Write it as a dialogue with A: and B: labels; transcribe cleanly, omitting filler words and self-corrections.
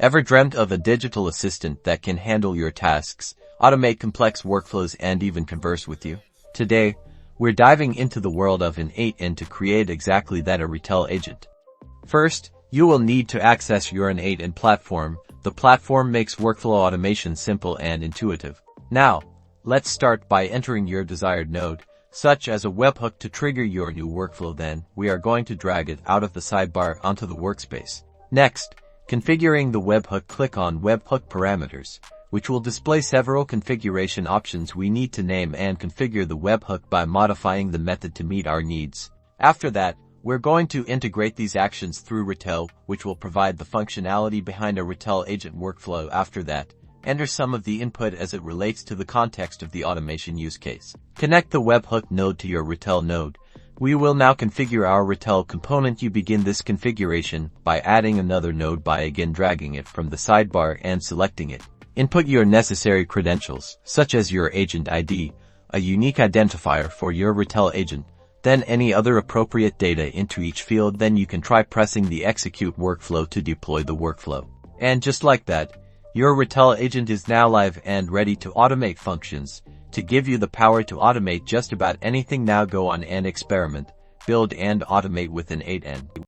A: Ever dreamt of a digital assistant that can handle your tasks, automate complex workflows, and even converse with you? Today, we're diving into the world of N8n to create exactly that, a Retell agent. First, you will need to access your N8n platform. The platform makes workflow automation simple and intuitive. Now, let's start by entering your desired node, such as a webhook, to trigger your new workflow. Then, we are going to drag it out of the sidebar onto the workspace. Next, configuring the webhook, click on Webhook Parameters, which will display several configuration options. We need to name and configure the webhook by modifying the method to meet our needs. After that, we're going to integrate these actions through Retell, which will provide the functionality behind a Retell agent workflow. After that, enter some of the input as it relates to the context of the automation use case. Connect the webhook node to your Retell node. We will now configure our Retell component. You begin this configuration by adding another node by again dragging it from the sidebar and selecting it. Input your necessary credentials, such as your agent ID, a unique identifier for your Retell agent, then any other appropriate data into each field. Then you can try pressing the execute workflow to deploy the workflow. And just like that, your Retell agent is now live and ready to automate functions, to give you the power to automate just about anything. Now go on and experiment, build and automate with N8n.